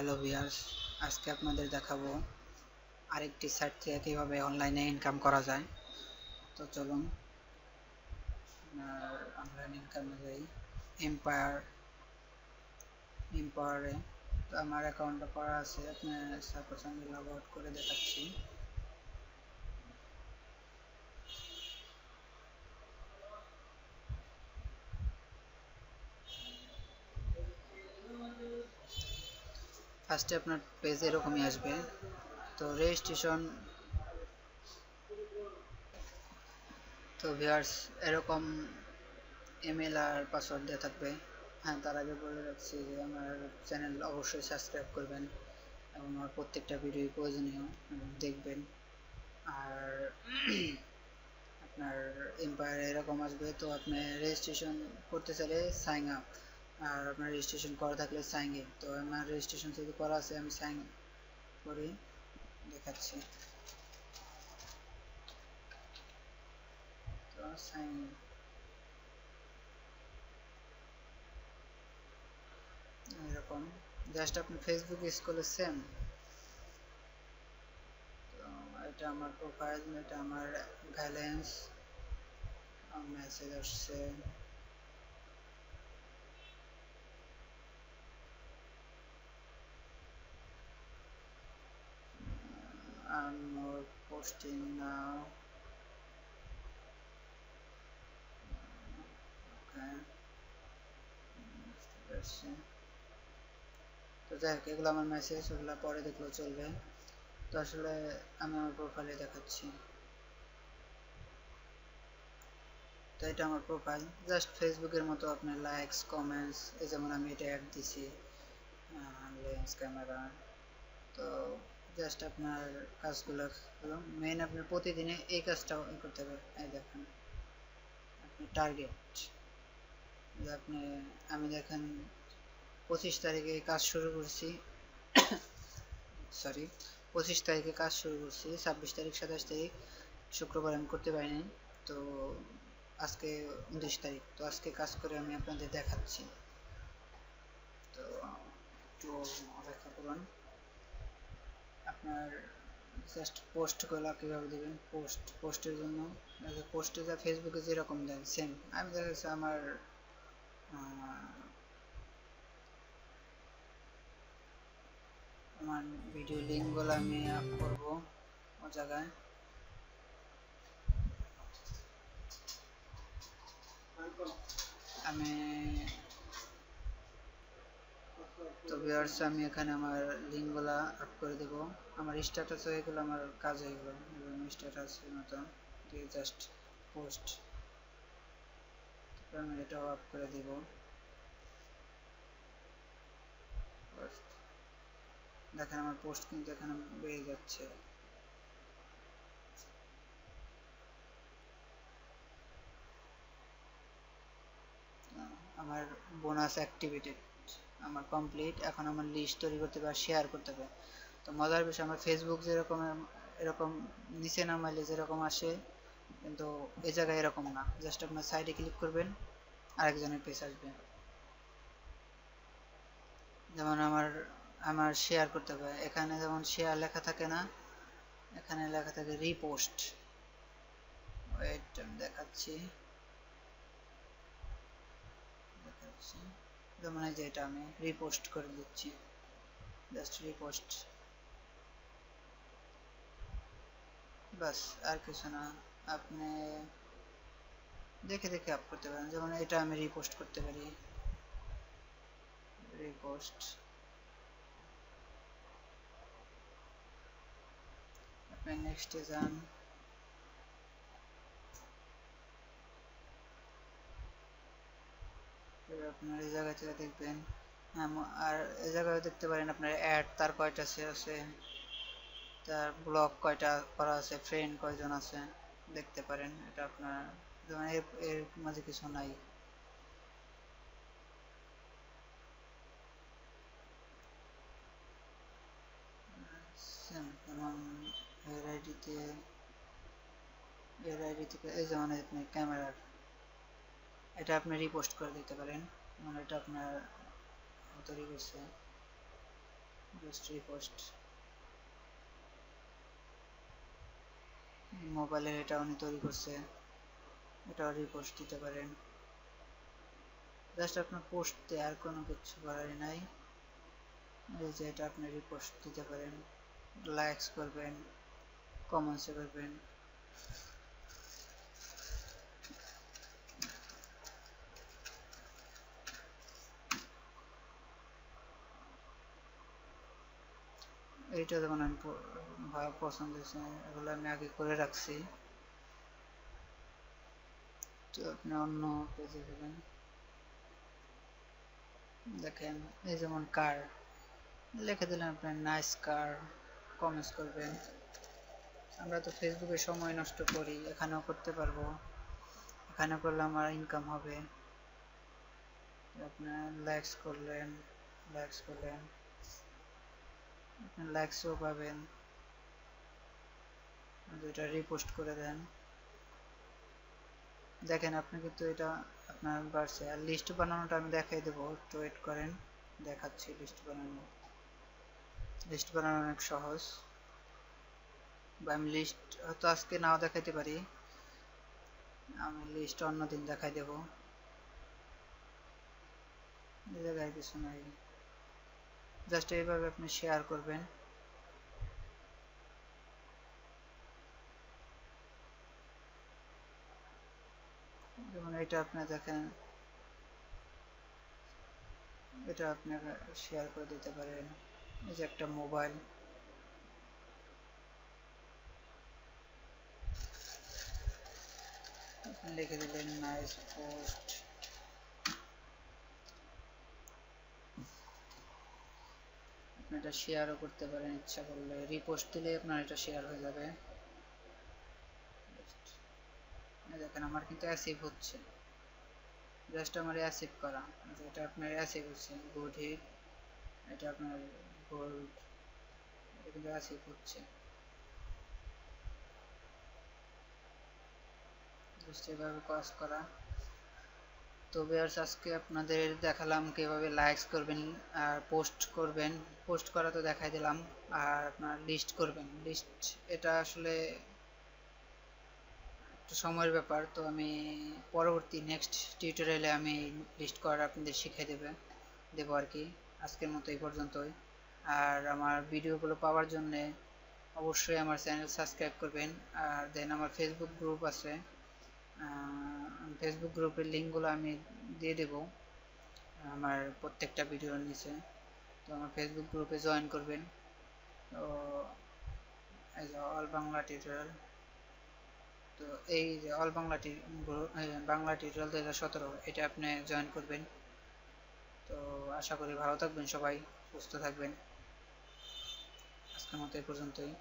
Hello viewers, আজকে আপনাদের দেখাবো আরেকটি সাইট থেকে কিভাবে অনলাইনে ইনকাম করা যায়। তো চলুন অনলাইন ইনকামে যাই। এম্পায়ারে তো আমার অ্যাকাউন্টটা করা আছে। সাপোজ আমি লগ আউট করে দেখাচ্ছি। ফার্স্টে আপনার পেজ এরকমই আসবে। তো রেজিস্ট্রেশন, তো ভিউয়ার্স এরকম ইমেল আর পাসওয়ার্ড দেওয়া থাকবে। হ্যাঁ, তার আগে বলে রাখছি যে আমার চ্যানেল অবশ্যই সাবস্ক্রাইব করবেন এবং আমার প্রত্যেকটা ভিডিও প্রয়োজনীয় এবং দেখবেন। আর আপনার এম্পায়ার এরকম আসবে। তো আপনি রেজিস্ট্রেশন করতে চাইলে সাইন আপ, আর আপনার রেজিস্ট্রেশন করা থাকলে সাইন ইন। তো আমার রেজিস্ট্রেশন যদি করা আছে আমি সাইন করে দেখাচ্ছি। তো সাইন এরকম জাস্ট আপনি ফেসবুক ইউজ করলে সেম। তো এটা আমার প্রোফাইল, এটা আমার ব্যালেন্স, মেসেজ আসছে। I'm more posting now. Okay, বুঝতে পারছি। তো যাই হোক, এগুলো আমার মেসেজ, ওগুলো পরে দেখলেও চলবে। তো আসলে আমি আমার প্রোফাইলে দেখাচ্ছি। তো এটা আমার প্রোফাইল, জাস্ট ফেসবুকের মতো আপনার লাইকস কমেন্টস, এই যেমন আমি এটা অ্যাড দিছি লেন্স ক্যামেরা। তো জাস্ট আপনার কাজগুলো মেইন আপনার প্রতিদিনে এই কাজটা করতে হবে। এই দেখেন আপনি টার্গেট, আপনি আমি দেখেন 25 তারিখে কাজ শুরু করছি, সরি 25 তারিখে কাজ শুরু করছি, 26 তারিখ 27 তারিখ শুক্রবার আমি করতে পারিনি। তো আজকে 29 তারিখ, তো আজকে কাজ করে আমি আপনাদের দেখাচ্ছি। তো একটু অপেক্ষা করুন। আপনার জাস্ট পোস্টগুলো কীভাবে দেবেন, পোস্টের জন্য পোস্টে যা ফেসবুকে যেরকম দেন সেম। আমি দেখা যাচ্ছে আমার ভিডিও লিঙ্কগুলো আমি আপ করবো ও জায়গায়। আমি তো ভিউয়ার্স আমি এখানে আমার লিঙ্কগুলো আপ করে দেব। আমার স্ট্যাটাস হয়ে গেলো, আমার কাজ হয়ে গেলো। স্ট্যাটাসের মতো দিয়ে জাস্ট পোস্ট, আমি এটাও আপ করে দেব। দেখেন আমার পোস্ট কিন্তু এখানে বেড়ে যাচ্ছে। আমার বোনাস অ্যাক্টিভেটেড আমার কমপ্লিট। এখন আমার লিস্ট তৈরি করতে হবে আর শেয়ার করতে হবে। তো মজার বিষয়, আমার ফেসবুক যেরকম এরকম নিচে নামাইলে যেরকম আসে, কিন্তু এই জায়গায় এরকম না। জাস্ট আপনার সাইডে ক্লিক করবেন, আরেকজনের পেজ আসবে। যেমন আমার আমার শেয়ার করতে হবে, এখানে যেমন শেয়ার লেখা থাকে না, এখানে লেখা থাকে রিপোস্ট। ওয়েট আমি দেখাচ্ছি। যেমন এই যে এটা আমি রিপোস্ট করে দিচ্ছি, জাস্ট রিপোস্ট, বাস আর কিছু না। আপনি দেখে দেখে আপ করতে পারেন। যেমন এটা আমি রিপোস্ট করতে পারি, রিপোস্ট। আপনি নেক্সটে যান, আপনার এই জায়গা থেকে দেখবেন। আর এই জায়গায় দেখতে পারেন আপনার অ্যাড তার কয়টা আছে, তার ব্লগ কয়টা করা আছে, ফ্রেন্ড কয়জন আছে দেখতে পারেন। এটা আপনার যেমন এর মাঝে কিছু নাই। যেমন এর আইডিতে, এর আইডি থেকে এই যেমন আপনি ক্যামেরার এটা আপনি রিপোস্ট করে দিতে পারেন। মানে এটা আপনার তৈরি করছে, জাস্ট রিপোস্ট। মোবাইলে এটা উনি তৈরি করছে, এটাও রিপোস্ট দিতে পারেন। জাস্ট আপনার পোস্টে আর কোনো কিছু করার নাই। এই যে এটা আপনি রিপোস্ট দিতে পারেন, লাইকস করবেন, কমেন্টস করবেন। এইটা যেমন আমি পছন্দ হয়েছে, এগুলো আমি আগে করে রাখছি। তো আপনি অন্য পেজে গেলেন, দেখেন এই যেমন কার লিখে দিলেন, আপনার নাইস কার, কমেন্টস করবেন। আমরা তো ফেসবুকে সময় নষ্ট করি, এখানেও করতে পারবো, এখানে করলে আমার ইনকাম হবে। আপনার লাইকস করলেন, লাইকস করলেন, আপনি লাইকসও পাবেন। এটা রিপোস্ট করে দেন, দেখেন আপনি কিন্তু এটা আপনার বাড়ছে। আর লিস্ট বানানোটা আমি দেখাই দেবো, একটু ওয়েট করেন, দেখাচ্ছি লিস্ট বানানো। লিস্ট বানানো অনেক সহজ, বা আমি লিস্ট হয়তো আজকে নাও দেখাইতে পারি, আমি লিস্ট অন্যদিন দেখাই দেব। এই জায়গায় কিছু নাই, জাস্ট এইভাবে আপনি শেয়ার করবেন। যেমন এটা আপনি দেখেন, এটা আপনি শেয়ার করে দিতে পারেন। এই যে একটা মোবাইল, আপনি লিখে দিলেন নাইস পোস্ট। আপনি এটা শেয়ারও করতে পারেন ইচ্ছা করলে, রিপোস্ট দিলে আপনার এটা শেয়ার হয়ে যাবে। দেখেন আমার কিন্তু অ্যাসিভ হচ্ছে, জাস্ট আমার অ্যাসিভ করা, এটা আপনার অ্যাসিভ হচ্ছে। গুড হিট, এটা আপনার গোল্ড, এটা কিন্তু অ্যাসিভ হচ্ছে। জাস্ট এভাবে কাজ করা। তো ভিউয়ার্স, আজকে আপনাদের দেখালাম কিভাবে লাইকস করবেন আর পোস্ট করবেন। পোস্ট করা তো দেখাই দিলাম, আর আপনার লিস্ট করবেন। লিস্ট এটা আসলে একটু সময়ের ব্যাপার, তো আমি পরবর্তী নেক্সট টিউটোরিয়ালে আমি লিস্ট করা আপনাদের শিখিয়ে দেবো আর কি। আজকের মতো এই পর্যন্তই। আর আমার ভিডিওগুলো পাওয়ার জন্যে অবশ্যই আমার চ্যানেল সাবস্ক্রাইব করবেন। আর দেন আমার ফেসবুক গ্রুপ আছে, ফেসবুক গ্রুপের লিঙ্কগুলো আমি দিয়ে দেবো আমার প্রত্যেকটা ভিডিওর নিচে। তো আমার ফেসবুক গ্রুপে জয়েন করবেন। তো এই যে অল বাংলা টিউটোরিয়াল, তো এই যে অল বাংলা বাংলা টিউটোরিয়াল 2017, এটা আপনি জয়েন করবেন। তো আশা করি ভালো থাকবেন সবাই, সুস্থ থাকবেন। আজকের মতো এই পর্যন্তই।